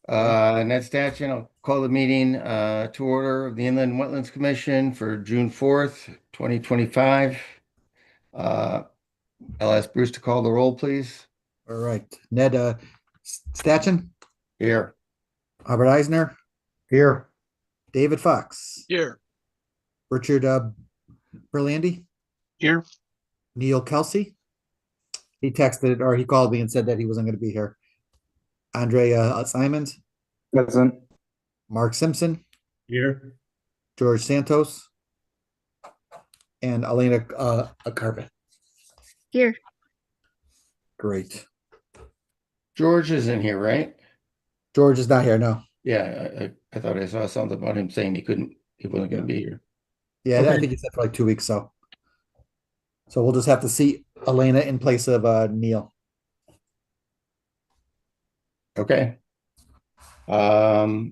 Ned Statchen, I'll call the meeting to order of the Inland Wetlands Commission for June 4th, 2025. I'll ask Bruce to call the roll, please. All right. Ned Statchen, Here. Robert Eisner, Here. David Fox, Here. Richard Berlandy, Here. Neil Kelsey. He texted or he called me and said that he wasn't going to be here. Andre Simons, Present. Mark Simpson, Here. George Santos, and Elena Carpet. Here. Great. George is in here, right? George is not here. No. Yeah, I thought I saw something about him saying he wasn't going to be here. Yeah, Okay. I think he said for like 2 weeks. So we'll just have to see Elena in place of Neil. Okay. All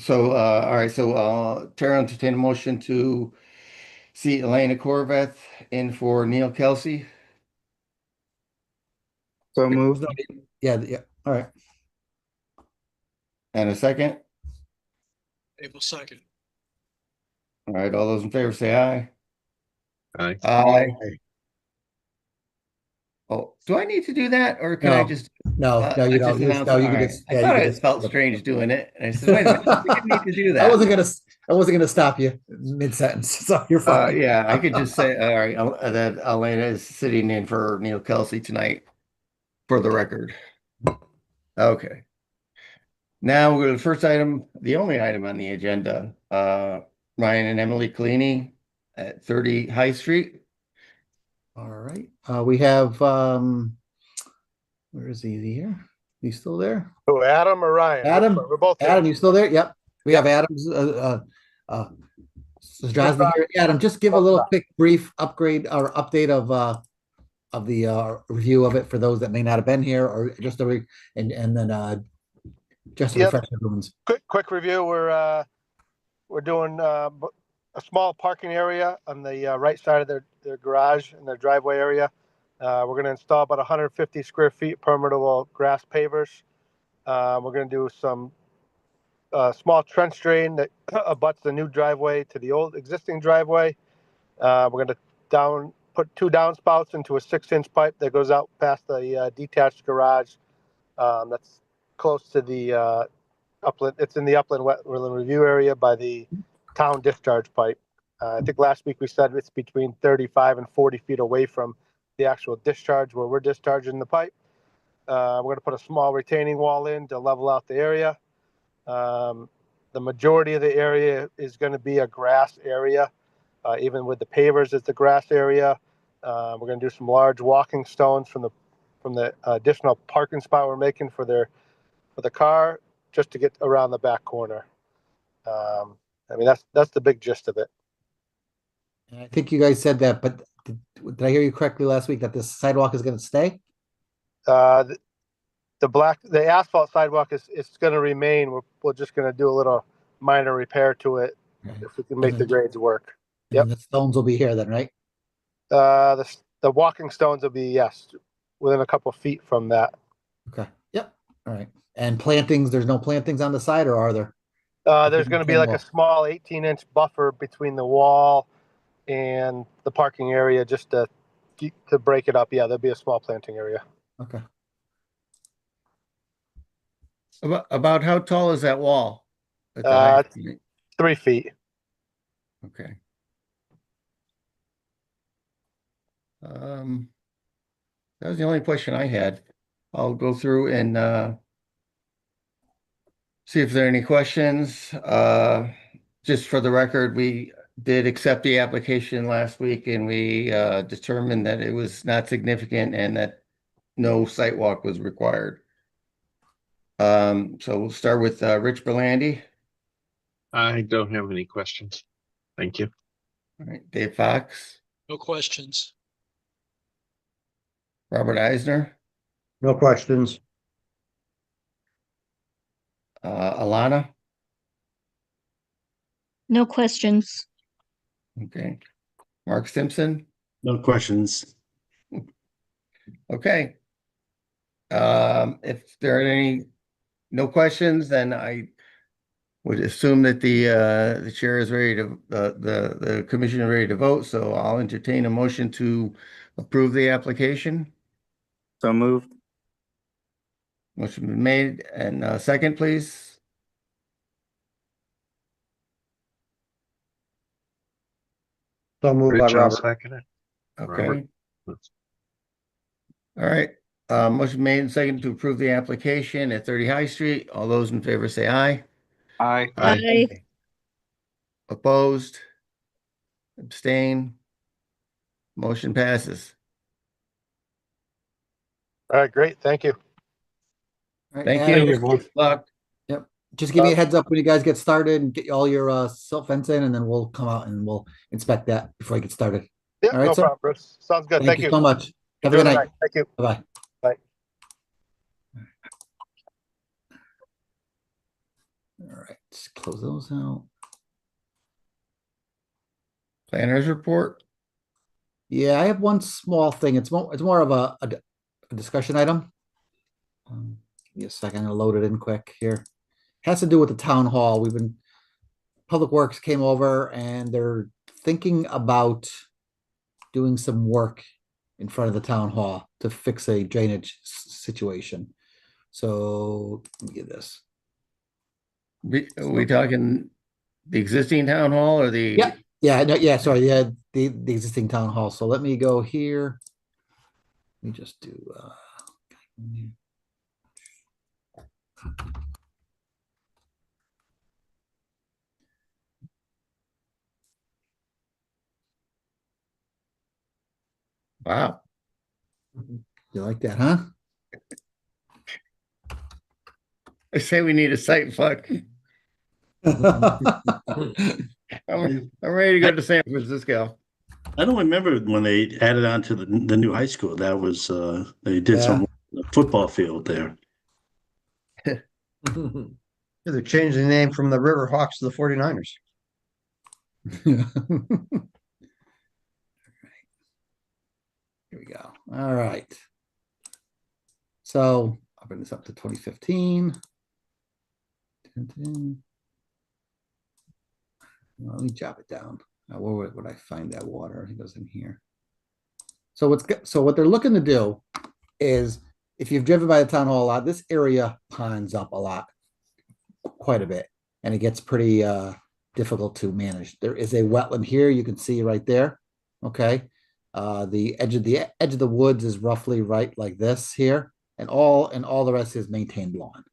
right, Tara, entertain a motion to see Elena Corveth in for Neil Kelsey. So moved. Yeah. All right. And a second. April 2nd. All right, all those in favor say aye. Aye. Aye. Oh, do I need to do that, or can I No. just? No, you I don't. just announce No, it? you All can right. just. I Yeah, thought you can it just. felt strange doing it, and I said, "Wait a minute, I think I need to do that." I wasn't gonna stop you mid sentence, so you're fine. Yeah, I could just say, all right, that Elena is sitting in for Neil Kelsey tonight, for the record. Okay. Now we're to the first item, the only item on the agenda. Ryan and Emily Collini at 30 High Street. All right. We have where is he here? He's still there? Oh, Adam or Ryan? Adam, We're both here. Adam, you still there? Yep. We have Adam's Strasny here. Adam, just give a little quick brief upgrade or update of the review of it for those that may not have been here, or just and then just to Yep. refresh everyone's. Quick review. We're doing a small parking area on the right side of their garage and their driveway area. We're going to install about 150 square feet permeable grass pavers. We're going to do some small trench drain that abuts the new driveway to the old existing driveway. We're going to put 2 downspouts into a 6-inch pipe that goes out past the detached garage. That's close to the upland. It's in the upland wetland review area by the town discharge pipe. I think last week we said it's between 35 and 40 feet away from the actual discharge where we're discharging the pipe. We're going to put a small retaining wall in to level out the area. The majority of the area is going to be a grass area. Even with the pavers, it's a grass area. We're going to do some large walking stones from the additional parking spot we're making for the car, just to get around the back corner. I mean, that's the big gist of it. I think you guys said that, but did I hear you correctly last week that this sidewalk is going to stay? The asphalt sidewalk is going to remain. We're just going to do a little minor repair to it if we can make the grades work. Yep. And the stones will be here then, right? The walking stones will be, yes, within a couple of feet from that. Okay. Yep. All right. And plantings, there's no plantings on the side, or are there? There's going to be like a small 18-inch buffer between the wall and the parking area, just to break it up. Yeah, there'll be a small planting area. Okay. About how tall is that wall? At the high street? 3 feet. Okay. That was the only question I had. I'll go through and see if there are any questions. Just for the record, we did accept the application last week, and we determined that it was not significant and that no site walk was required. So we'll start with Rich Berlandy. I don't have any questions. Thank you. All right, Dave Fox, No questions. Robert Eisner, No questions. Alana. No questions. Okay. Mark Simpson, No questions. Okay. If there are no questions, then I would assume that the chair is ready to, the commission is ready to vote, so I'll entertain a motion to approve the application. So moved. Motion been made, and second, please. So moved by Rich, I'll Robert. second it. Okay, Robert. all right. Motion made and second to approve the application at 30 High Street. All those in favor say aye. Aye. Aye. Opposed? Abstain? Motion passes. All right, great. Thank you. All right, Thank Adam, you. everyone. Good luck. just give me a heads up when you guys get started and get all your silt fence in, and then we'll come out and we'll inspect that before I get started. Yeah, All right, no sir. problem, Bruce. Sounds good. Thank you so much. Have a Enjoy good the night. Thank you. Bye-bye. Bye. All right, let's close those out. Planners report. Yeah, I have one small thing. It's more of a discussion item. Give me a second, I'm gonna load it in quick here. Has to do with the town hall. Public Works came over and they're thinking about doing some work in front of the town hall to fix a drainage situation. So let me get this. Are we talking the existing town hall or the? Yeah. Yeah, no, yeah, sorry, yeah, the existing town hall. So let me go here. Let me just do Wow. you like that, huh? I say we need a site fuck. I'm ready to go to San Francisco. I don't remember when they added on to the new high school. That was they did Yeah. some football field there. They're changing the name from the River Hawks to the 49ers. Here we go. All right. So I'll bring this up to 2015. Well, let me jot it down. Where would I find that water? It goes in here. So what they're looking to do is, if you've driven by the town hall a lot, this area ponds up a lot, quite a bit, and it gets pretty difficult to manage. There is a wetland here, you can see right there. Okay, the edge of the woods is roughly right like this here, and all the rest is maintained lawn.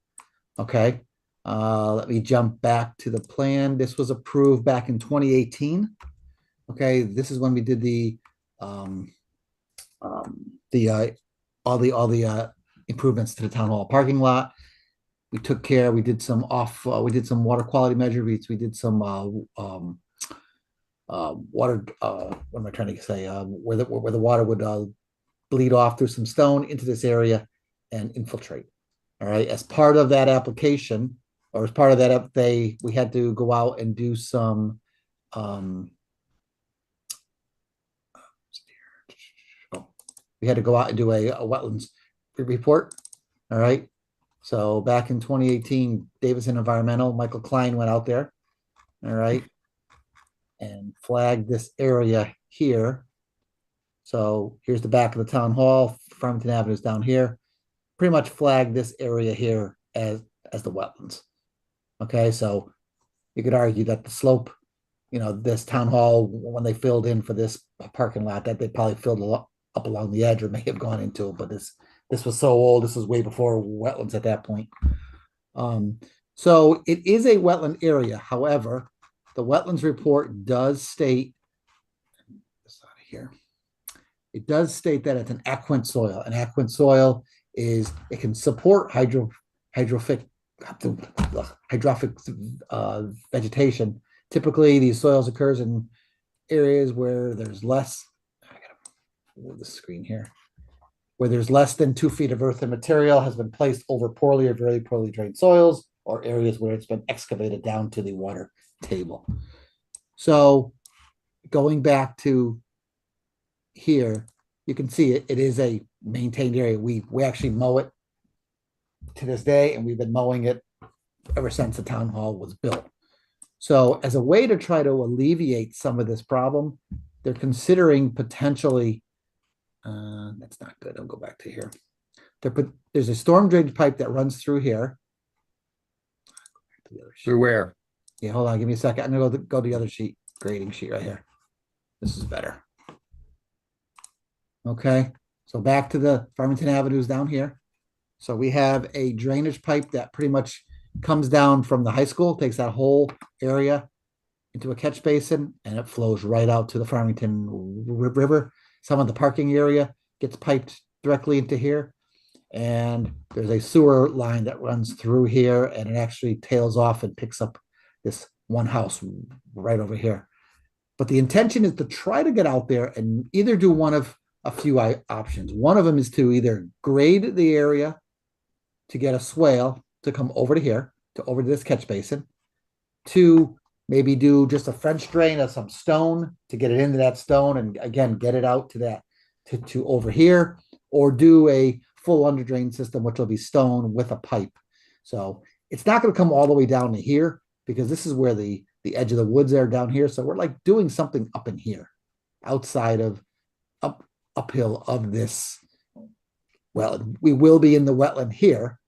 Okay, let me jump back to the plan. This was approved back in 2018. Okay, this is when we did all the improvements to the town hall parking lot. We took care. We did some water quality measurements. We did some water. What am I trying to say? Where the water would bleed off through some stone into this area and infiltrate. All right. As part of that application, or as part of that, we had to go out and do some. We had to go out and do a wetlands report. All right. So back in 2018, Davison Environmental, Michael Klein went out there. All right. And flagged this area here. So here's the back of the town hall. Farmington Avenue is down here. Pretty much flagged this area here as the wetlands. Okay, so you could argue that the slope, this town hall, when they filled in for this parking lot, that they probably filled up along the edge or may have gone into it, but this was so old. This was way before wetlands at that point. So it is a wetland area. However, the wetlands report does state this out of here. It does state that it's an aquant soil. An aquant soil is, it can support hydrophic vegetation. Typically, these soils occurs in areas where there's less. I gotta move the screen here. Where there's less than 2 feet of earth and material has been placed over poorly or very poorly drained soils, or areas where it's been excavated down to the water table. So going back to here, you can see it, it is a maintained area. We actually mow it to this day, and we've been mowing it ever since the town hall was built. So as a way to try to alleviate some of this problem, they're considering potentially, that's not good. I'll go back to here. There's a storm drainage pipe that runs through here. Through where? Yeah, hold on, give me a second. I'm gonna go to the other sheet, grading sheet right here. This is better. Okay, so back to the Farmington Avenues down here. So we have a drainage pipe that pretty much comes down from the high school, takes that whole area into a catch basin, and it flows right out to the Farmington River. Some of the parking area gets piped directly into here. And there's a sewer line that runs through here, and it actually tails off and picks up this one house right over here. But the intention is to try to get out there and either do one of a few options. One of them is to either grade the area to get a swale to come over to here, over to this catch basin, to maybe do just a French drain of some stone to get it into that stone and again get it out to that to over here, or do a full under drain system, which will be stone with a pipe. So it's not going to come all the way down to here because this is where the edge of the woods are down here. So we're like doing something up in here, outside of uphill of this. Well, we will be in the wetland here.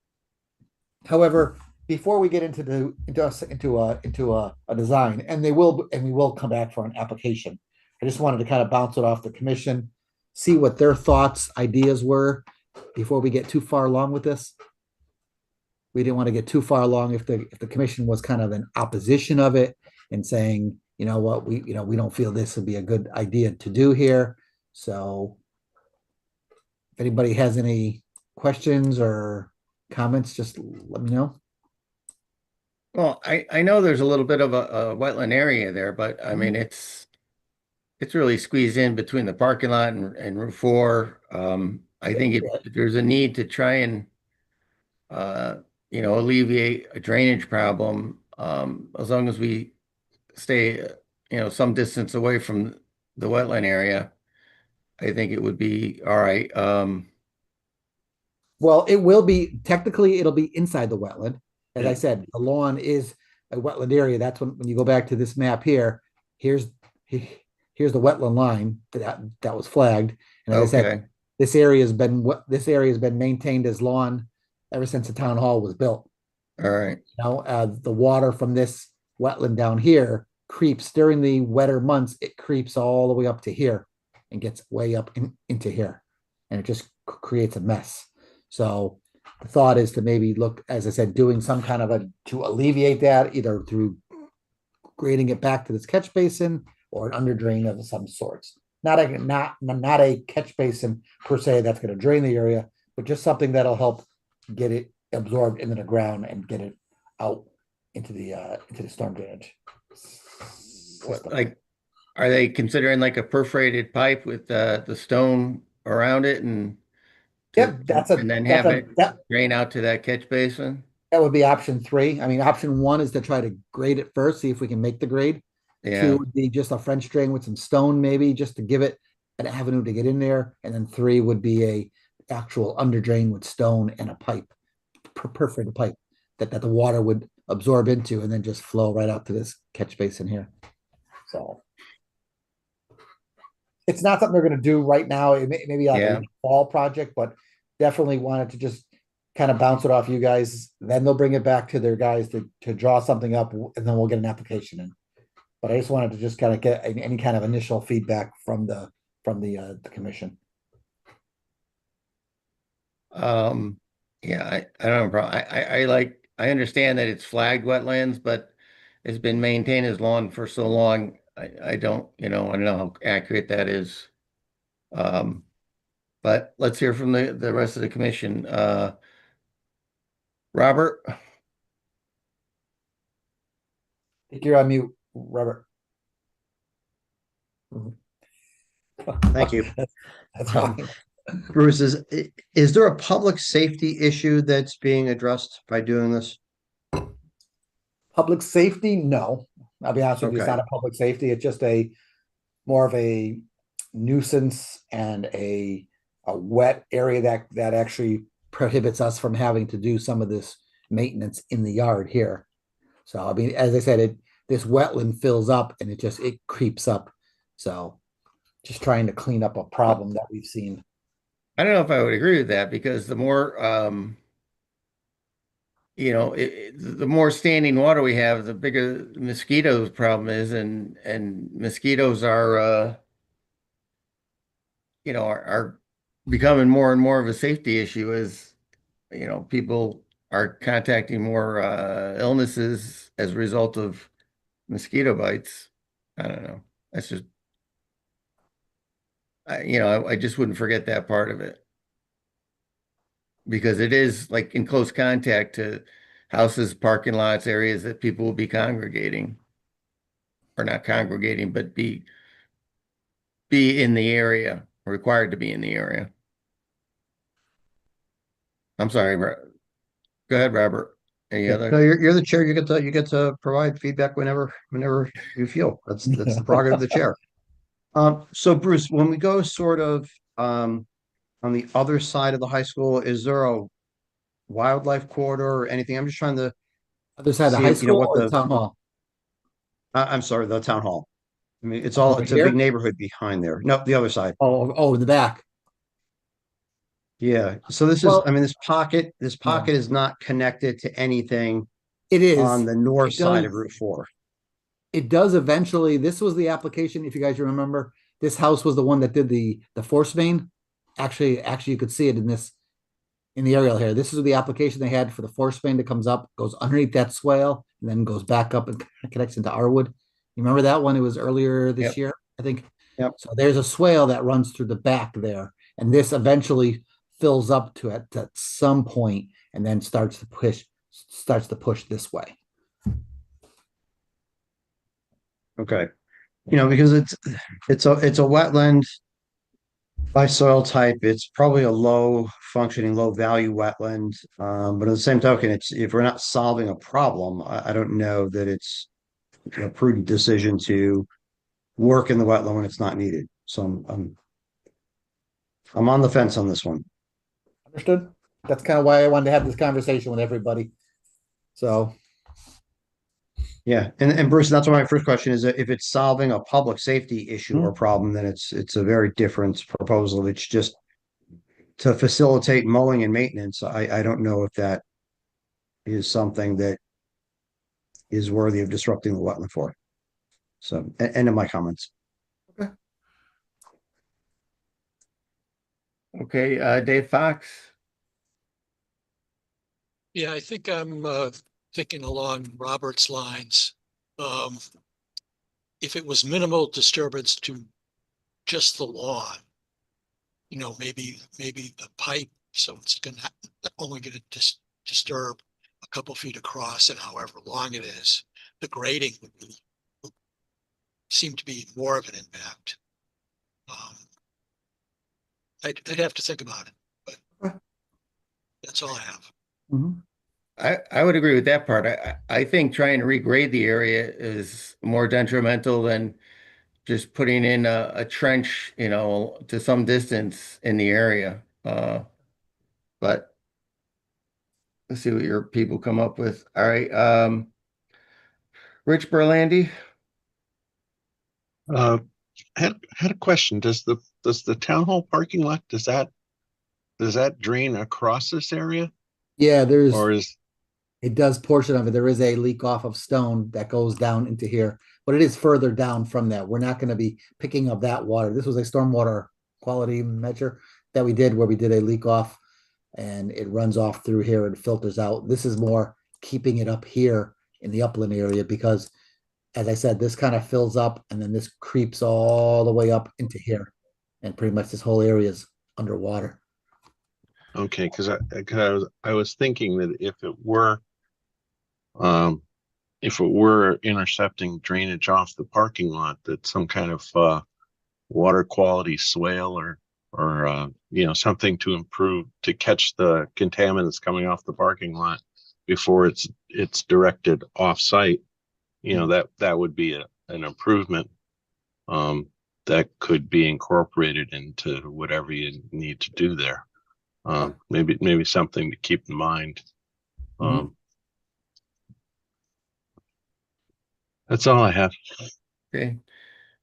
However, before we get into a design, and we will come back for an application. I just wanted to kind of bounce it off the commission, see what their thoughts, ideas were before we get too far along with this. We didn't want to get too far along if the commission was kind of in opposition of it and saying, you know what, we don't feel this would be a good idea to do here. So if anybody has any questions or comments, just let me know. Well, I know there's a little bit of a wetland area there, but I mean, it's really squeezed in between the parking lot and Route 4. I think there's a need to try and, alleviate a drainage problem, as long as we stay, some distance away from the wetland area. I think it would be all right. Well, it will be technically it'll be inside the wetland. As I Yeah. said, the lawn is a wetland area. That's when you go back to this map here. Here's the wetland line that was flagged. And as I said, Okay, this area has been maintained as lawn ever since the town hall was built. all right. The water from this wetland down here creeps during the wetter months. It creeps all the way up to here and gets way up into here, and it just creates a mess. So the thought is to maybe look, as I said, doing some kind of to alleviate that, either through grading it back to this catch basin or an under drain of some sorts. Not a catch basin per se that's going to drain the area, but just something that'll help get it absorbed into the ground and get it out into the storm drainage system. Like, are they considering like a perforated pipe with the stone around it and Yep, and then have it drain out to that catch basin? that would be option 3. I mean, option 1 is to try to grade it first, see if we can make the grade. Yeah, 2 would be just a French drain with some stone, maybe just to give it an avenue to get in there. And then 3 would be a actual under drain with stone and a pipe, perforated pipe that the water would absorb into and then just flow right out to this catch basin here. So it's not something they're going to do right now. It may be like Yeah. a fall project, but definitely wanted to just kind of bounce it off you guys. Then they'll bring it back to their guys to draw something up, and then we'll get an application in. But I just wanted to just kind of get any kind of initial feedback from the commission. Yeah, I don't have a problem. I understand that it's flagged wetlands, but it's been maintained as lawn for so long. I don't know how accurate that is. But let's hear from the rest of the commission. Robert? I think you're on mute, Robert. Thank you. That's fine. Bruce, is there a public safety issue that's being addressed by doing this? Public safety, no. I'll be honest with you, it's Okay. not a public safety. It's just more of a nuisance and a wet area that actually prohibits us from having to do some of this maintenance in the yard here. So I mean, as I said, this wetland fills up and it creeps up. So just trying to clean up a problem that we've seen. I don't know if I would agree with that because the more, the more standing water we have, the bigger the mosquitoes problem is, and mosquitoes are, are becoming more and more of a safety issue as, people are contacting more illnesses as a result of mosquito bites. I don't know. That's just, I just wouldn't forget that part of it because it is like in close contact to houses, parking lots, areas that people will be congregating or not congregating, but be in the area, required to be in the area. I'm sorry, go ahead, Robert. Any other? No, you're the chair. You get to provide feedback whenever you feel. That's the prerogative of the chair. So Bruce, when we go sort of on the other side of the high school, is there a wildlife corridor or anything? I'm just trying to Other side of the see, high school what or the the, town hall? I'm sorry, the town hall. I mean, Over it's a big here? neighborhood behind there. No, the other side. Oh, in the back. Yeah. So this is, Well, I mean, this yeah, pocket is not connected to anything it on is. the north It side does. of Route 4. It does eventually. This was the application, if you guys remember. This house was the one that did the force main. Actually, you could see it in the aerial here. This is the application they had for the force main that comes up, goes underneath that swale, and then goes back up and connects into Arwood. You remember that one? It was earlier this Yep. year, I think. Yep. So there's a swale that runs through the back there, and this eventually fills up to it at some point, and then starts to push this way. Okay. Because it's a wetland by soil type. It's probably a low functioning, low value wetland. But at the same token, if we're not solving a problem, I don't know that it's a prudent decision to work in the wetland when it's not needed. So I'm on the fence on this one. Understood? That's kind of why I wanted to have this conversation with everybody. So Yeah, and Bruce, that's why my first question is that if it's solving a public safety issue or problem, then it's a very different proposal. It's just to facilitate mowing and maintenance. I don't know if that is something that is worthy of disrupting the wetland for. So, end of my comments. Okay, Dave Fox. Yeah, I think I'm thinking along Robert's lines. If it was minimal disturbance to just the lawn, maybe the pipe, so it's only going to disturb a couple feet across and however long it is, the grading would seem to be more of an impact. I'd have to think about it, but that's all I have. mhm. I would agree with that part. I think trying to regrade the area is more detrimental than just putting in a trench, to some distance in the area. But let's see what your people come up with. All right. Rich Berlandi. Had a question. Does the town hall parking lot, does that drain across this area? Yeah, Or is, it does portion of it. There is a leak off of stone that goes down into here, but it is further down from that. We're not going to be picking up that water. This was a stormwater quality measure that we did where we did a leak off and it runs off through here and filters out. This is more keeping it up here in the upland area because, as I said, this kind of fills up and then this creeps all the way up into here. And pretty much this whole area is underwater. okay, because I was thinking that if it were intercepting drainage off the parking lot, that some kind of water quality swale or something to improve to catch the contaminants coming off the parking lot before it's directed off site, that would be an improvement. that could be incorporated into whatever you need to do there. Maybe something to keep in mind. Mhm. That's all I have. Okay.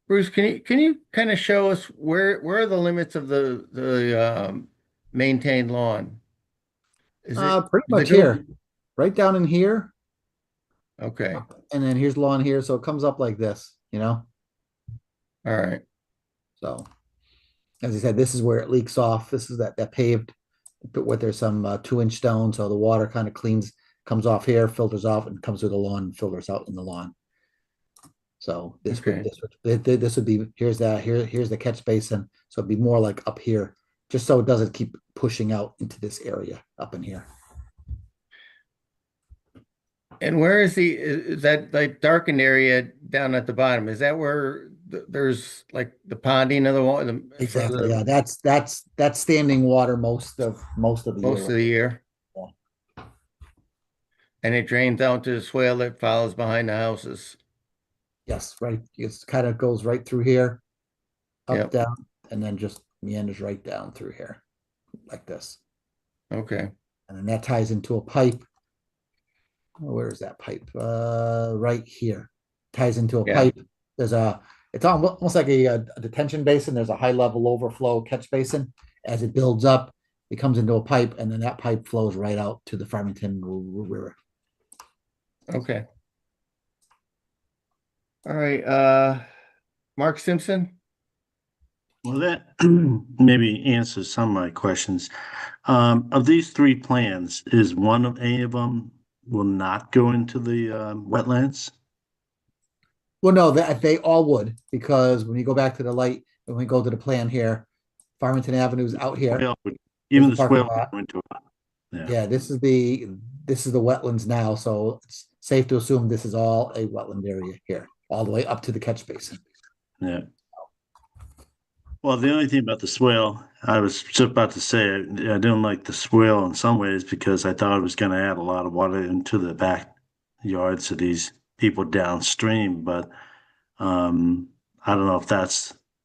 Bruce, can you kind of show us where are the limits of the maintained lawn? Pretty Is it much here, going? right down in here, Okay. and then here's lawn here, so it comes up like this, you know? All right. So, as I said, this is where it leaks off. This is that paved, but where there's some 2-inch stone, so the water kind of comes off here, filters off, and comes through the lawn, filters out in the lawn. So Okay. this would be here's the catch basin, so it'd be more like up here, just so it doesn't keep pushing out into this area up in here. And where is that like darkened area down at the bottom? Is that where there's like the ponding of the water for Exactly. the Yeah, that's standing water most of the most year. of the year? Yeah. And it drains out to the swale that follows behind the houses. Yes, right. It kind of goes right through here, up, Yep. down, and then just meanders right down through here, like this. Okay. And then that ties into a pipe. Where is that pipe? Right here. Ties into a Yeah. pipe. It's almost like a detention basin. There's a high level overflow catch basin. As it builds up, it comes into a pipe, and then that pipe flows right out to the Farmington River. Okay. All right. Mark Simpson. Well, that maybe answers some of my questions. Of these three plans, is one of any of them will not go into the wetlands? Well, no, they all would, because when you go back to the light, when we go to the plan here, Farmington Avenue's out here. Swale would- There's Even the the parking swale would lot. go into it. Yeah. Yeah, this is the wetlands now, so it's safe to assume this is all a wetland area here, all the way up to the catch basin. Yeah. Well, the only thing about the swale, I was just about to say, I don't like the swale in some ways because I thought it was going to add a lot of water into the backyards of these people downstream. But I don't know if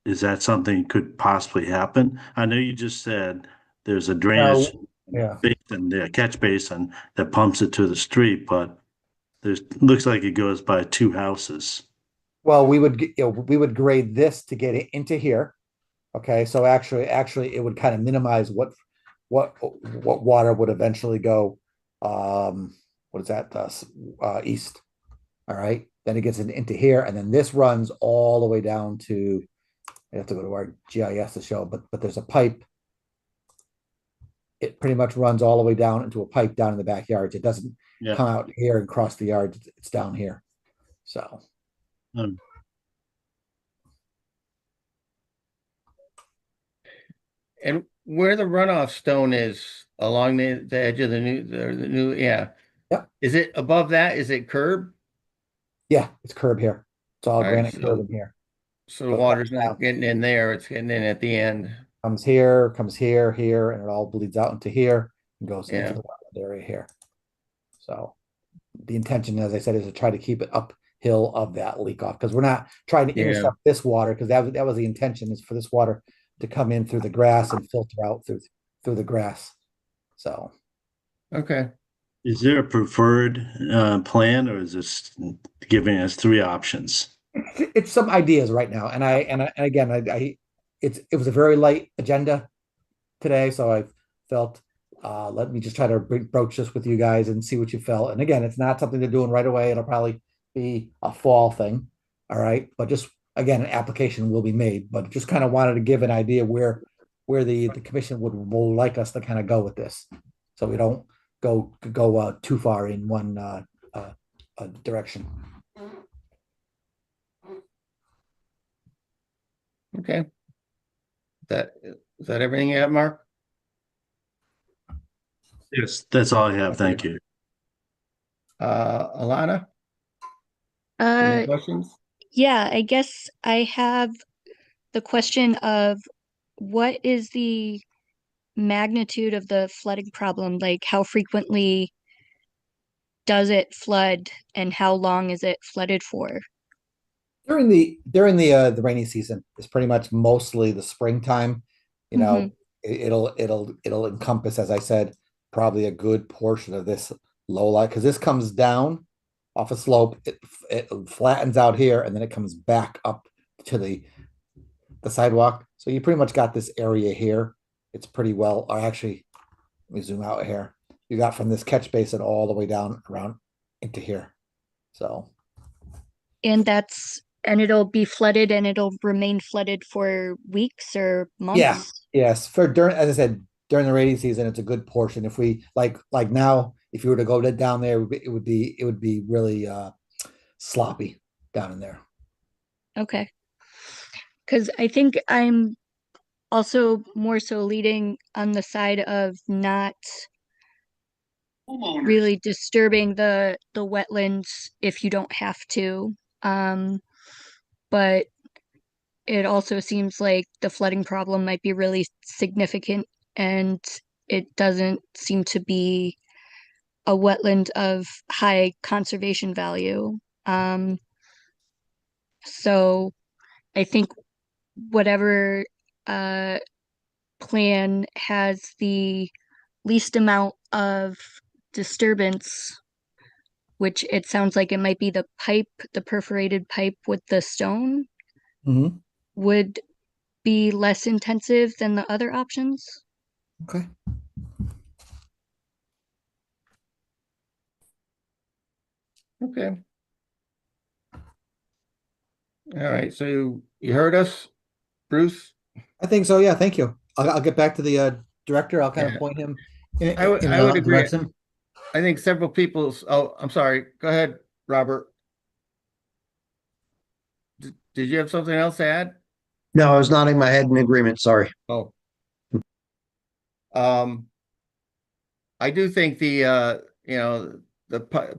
is that something could possibly happen? I know you just said there's a drainage Yeah. basin, yeah, catch basin that pumps it to the street, but looks like it goes by two houses. Well, we would grade this to get it into here. Okay, so actually, it would kind of minimize what water would eventually go. What is that? East. All right, then it gets into here, and then this runs all the way down to. I have to go to our GIS to show, but there's a pipe. It pretty much runs all the way down into a pipe down in the backyards. It doesn't Yeah. come out here and cross the yard. It's down here. So. Um, And where the runoff stone is along the edge of the new, yeah. Yep. Is it above that? Is it curb? Yeah, it's curb here. It's all All right, granite so- curb in here. So the water's not getting in there, it's getting in at the end. Comes here, here, and it all bleeds out into here and goes Yeah. into the wetland area here. So the intention, as I said, is to try to keep it uphill of that leak off, because we're not trying to Yeah. intercept this water, because that was the intention, is for this water to come in through the grass and filter out through the grass. So Okay. Is there a preferred plan, or is this giving us three options? it's some ideas right now, and again, it was a very light agenda today, so I felt let me just try to broach this with you guys and see what you felt. And again, it's not something they're doing right away. It'll probably be a fall thing. All right. But just again, an application will be made, but just kind of wanted to give an idea where the commission would like us to kind of go with this. So we don't go too far in one direction. Okay. Is that everything you have, Mark? Yes, that's all I have. Thank you. Alana, any Uh, questions? yeah, I guess I have the question of what is the magnitude of the flooding problem? Like, how frequently does it flood and how long is it flooded for? During the rainy season, it's pretty much mostly the springtime. You know, it'll encompass, as I said, probably a good portion of this low light because this comes down off a slope, it flattens out here, and then it comes back up to the sidewalk. So you pretty much got this area here. It's pretty well, or actually, let me zoom out here. You got from this catch basin all the way down around into here. So And it'll be flooded and it'll remain flooded for weeks or yeah, months. yes. For during, as I said, during the rainy season, it's a good portion. If we like now, if you were to go down there, it would be really sloppy down in there. Okay. Because I think I'm also more so leading on the side of not really disturbing the wetlands if you don't have to. But it also seems like the flooding problem might be really significant and it doesn't seem to be a wetland of high conservation value. So I think whatever uh, plan has the least amount of disturbance, which it sounds like it might be the pipe, the perforated pipe with the stone, Mm-hmm. would be less intensive than the other options. Okay. Okay. All right. So you heard us, Bruce? I think so. Yeah. Thank you. I'll get back to the director. I'll kind of Yeah. point him in, I would the agree. direction. I think several people's, oh, I'm sorry. Go ahead, Robert. Did you have something else to add? No, I was nodding my head in agreement. Sorry. Oh. Um, I do think the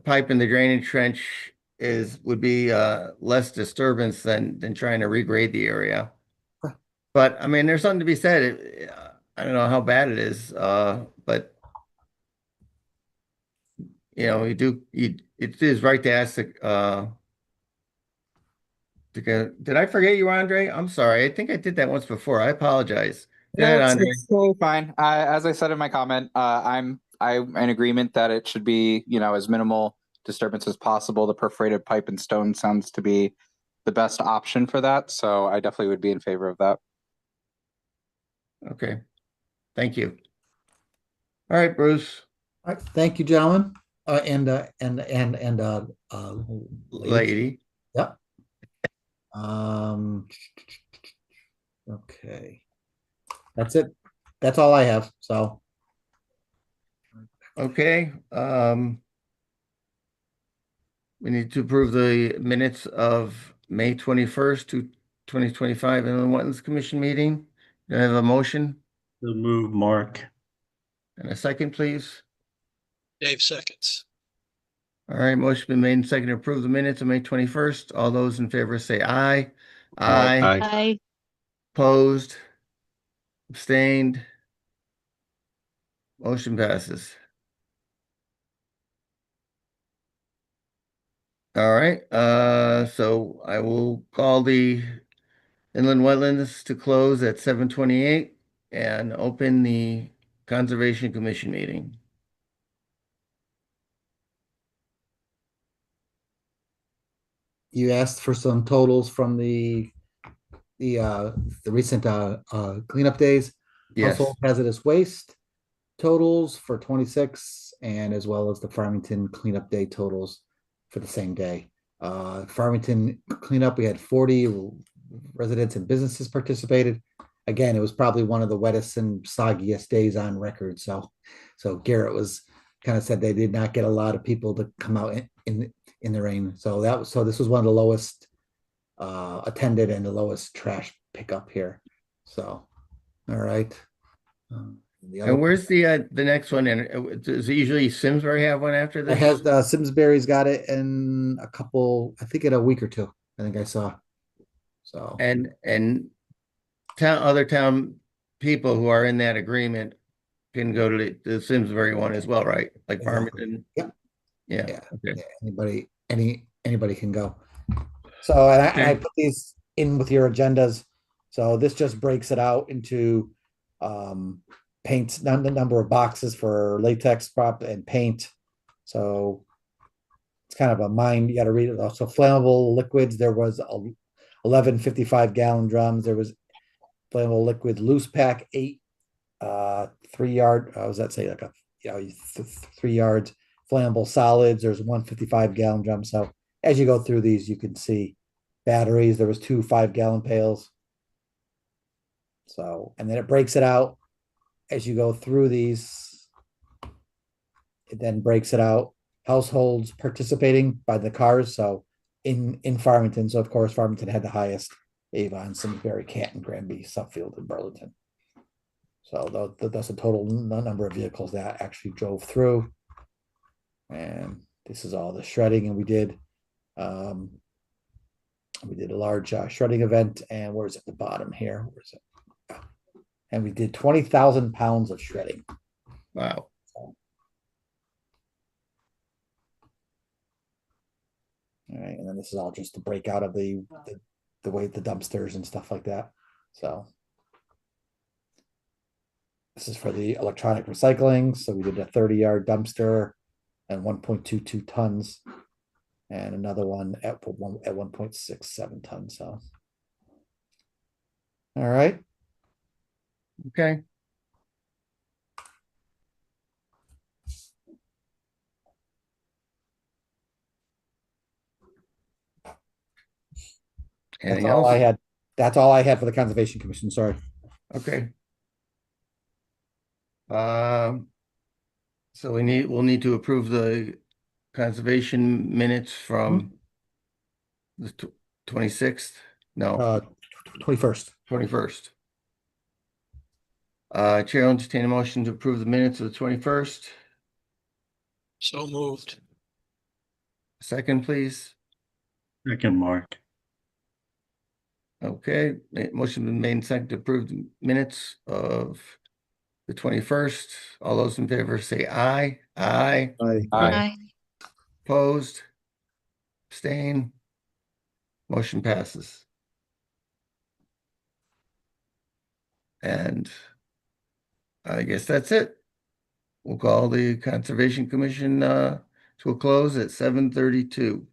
pipe in the drainage trench would be less disturbance than trying to regrade the area. But I mean, there's something to be said. I don't know how bad it is, but it is right to ask to go. Did I forget you, Andre? I'm sorry. I think I did that once before. I apologize. Go No, ahead, it's Andre. it's totally fine. As I said in my comment, I'm in agreement that it should be, as minimal disturbance as possible. The perforated pipe and stone sounds to be the best option for that. So I definitely would be in favor of that. Okay. Thank you. All right, Bruce. All right. Thank you, gentlemen. Ladies. Lady. Yep. Okay. That's it. That's all I have. So Okay. We need to approve the minutes of May 21st to 2025 in the Wetlands Commission meeting. Do I have a motion So move, Mark. and a second, please? Dave seconds. All right, motion been made and second to approve the minutes of May 21st. All those in favor say aye. Aye. Aye. I Opposed? Abstained? Motion passes. All right, so I will call the inland wetlands to close at 7:28 and open the Conservation Commission meeting. you asked for some totals from the recent cleanup days. Yes. Household hazardous waste totals for 26 and as well as the Farmington cleanup day totals for the same day. Farmington cleanup, we had 40 residents and businesses participated. Again, it was probably one of the wettest and soggiest days on record. So Garrett was kind of said they did not get a lot of people to come out in the rain. So this was one of the lowest attended and the lowest trash pickup here. So, all right. And where's the next one? And does usually Simsbury have one after it this? has Simsbury's got it in a couple, I think in a week or two. I think I saw. So And other town people who are in that agreement can go to the Simsbury one as well, right? Like exactly. Farmington? Yep. Yeah. Yeah. Okay. Yeah. Anybody can go. So, and I Okay. put these in with your agendas. So this just breaks it out into paint, the number of boxes for latex prop and paint. So it's kind of a mind, you got to read it. Also, flammable liquids, there was 11 55-gallon drums. There was flammable liquid loose pack, 8 3 yard, what does that say? Like a 3 yards. Flammable solids, there's 1 55-gallon drum. So as you go through these, you can see batteries. There was 2 5-gallon pails. So, and then it breaks it out as you go through these. It then breaks it out. Households participating by the cars. So in Farmington, so of course Farmington had the highest. Avon, Simsbury, Canton, Granby, Suffield, and Burlington. So that's the total number of vehicles that actually drove through. And this is all the shredding, and we did a large shredding event. And where's at the bottom here? Where's it? And we did 20,000 pounds of shredding. Wow. All right, and then this is all just the breakout of the way the dumpsters and stuff like that. So this is for the electronic recycling. So we did a 30-yard dumpster and 1.22 tons, and another one at 1.67 tons. So, all right. Okay. That's Anything all else? I had. That's all I had for the Conservation Commission. Sorry. Okay. So we'll need to approve the conservation minutes from the 26th, no, 21st. 21st. Chair will entertain a motion to approve the minutes of the 21st. So moved. Second, please. Second, Mark. Okay, motion been made and second to approve the minutes of the 21st. All those in favor say aye. Aye. Aye. Aye. Opposed? Abstain? Motion passes. And I guess that's it. We'll call the Conservation Commission to a close at 7:32.